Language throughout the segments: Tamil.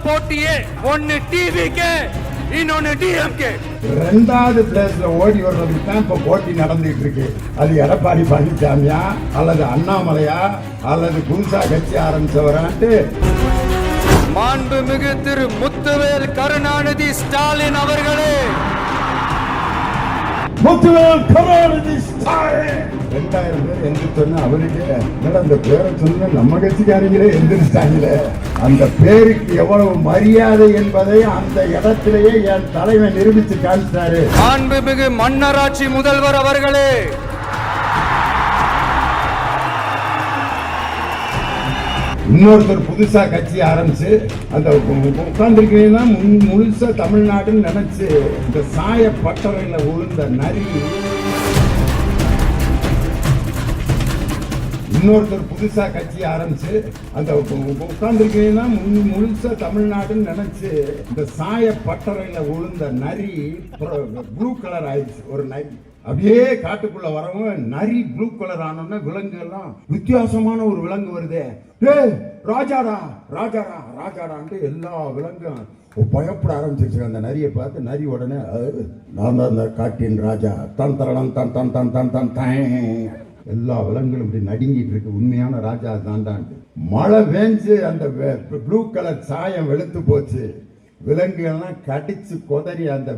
போட்டியே ஒன்னு டிவிக்கு இன்னொன்னு டிஎம்கே. ரெண்டாவது பிளேஸ்ல ஓடி வர்றதுக்கு தான் இப்ப போட்டி நடந்துட்டு இருக்கு. அது எடப்பாடி பழனிசாமியா அல்லது அண்ணாமலையா அல்லது புதுசா கட்சி ஆரம்பிச்சவரான்ட்டு மாண்புமிகு திரு முத்துவேல் கருணாநிதி ஸ்டாலின் அவர்களே, முத்துவேல் கருணாநிதி ஸ்டாலின் 2000 பேர் எந்திரிச்சோன்னா அவருக்கு அந்த பேரை சொன்ன நம்ம கட்சிக்காரங்களே எந்திரிச்சிட்டாங்களே. அந்த பேருக்கு எவ்வளவு மரியாதை என்பதை அந்த இடத்திலேயே என் தலைவன் நிரூபிச்சு காமிச்சாரு. மாண்புமிகு மன்னராட்சி முதல்வர் அவர்களே, இன்னொருத்தர் புதுசா கட்சி ஆரம்பிச்சு அந்த உட்கார்ந்துருக்கீங்கன்னா முழுசா தமிழ்நாடுன்னு நினைச்சு இந்த சாய பட்டறையில விழுந்த நரி. இன்னொருத்தர் புதுசா கட்சி ஆரம்பிச்சு அந்த உட்கார்ந்துருக்கீங்கன்னா முழுசா தமிழ்நாடுன்னு நினைச்சு இந்த சாய பட்டறையில விழுந்த நரி ப்ளூ கலர் ஆயிடுச்சு. ஒரு நரி அப்படியே காட்டுக்குள்ள வரவும் நரி ப்ளூ கலர் ஆனோன்னா விலங்கு எல்லாம் வித்தியாசமான ஒரு விலங்கு வருதே, ராஜாடா ராஜாடா ராஜாடான்ட்டு எல்லா விலங்கும் பயப்பட ஆரம்பிச்சிருச்சு. அந்த நரியை பார்த்து நரி உடனே நான் தான் அந்த காட்டின் ராஜா தன் தரலாம் தன் தன் தன் தன் தன் தன். எல்லா விலங்குகளும் இப்படி நடுங்கிட்டு இருக்கு, உண்மையான ராஜா தாண்டான்ட்டு. மழை வேஞ்சு அந்த ப்ளூ கலர் சாயம் வெளுத்து போச்சு. விலங்குகள்லாம் கடிச்சு கொதறி அந்த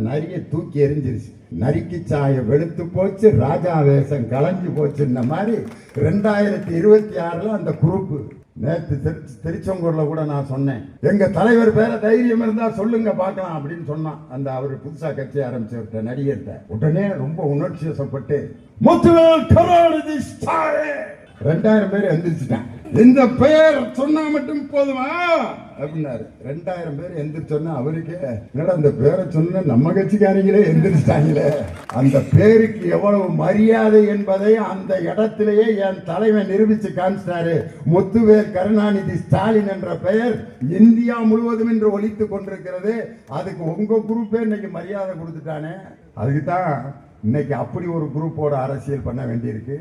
நரியை தூக்கி எரிஞ்சிருச்சு. நரிக்கு சாயம் வெளுத்து போச்சு, ராஜா வேஷம் கலைஞ்சு போச்சு. இந்த மாதிரி 2026 அந்த குரூப்பு நேற்று திருச்செங்கூர்ல கூட நான் சொன்னேன், எங்க தலைவர் பேர தைரியம் இருந்தா சொல்லுங்க பார்க்கலாம் அப்படின்னு சொன்னான். அந்த அவர் புதுசா கட்சி ஆரம்பிச்சவர்கிட்ட நடிகர்கிட்ட உடனே ரொம்ப உணர்ச்சி வசப்பட்டு முத்துவேல் கருணாநிதி ஸ்டாலின் 2000 பேர் எந்திரிச்சிட்டான். இந்த பெயர் சொன்னா மட்டும் போதுமா அப்படின்னாரு. 2000 பேர் எந்திரிச்சோன்னா அவருக்கு அந்த பேரை சொன்ன நம்ம கட்சிக்காரங்களே எந்திரிச்சிட்டாங்களே. அந்த பேருக்கு எவ்வளவு மரியாதை என்பதை அந்த இடத்திலேயே என் தலைவன் நிரூபிச்சு காமிச்சாரு. முத்துவேல் கருணாநிதி ஸ்டாலின் என்ற பெயர் இந்தியா முழுவதும் என்று ஒலித்துக் கொண்டிருக்கிறது. அதுக்கு உங்க குரூப்பே இன்னைக்கு மரியாதை கொடுத்துட்டானே. அதுக்கு தான் இன்னைக்கு அப்படி ஒரு குரூப்போட அரசியல் பண்ண வேண்டியிருக்கு.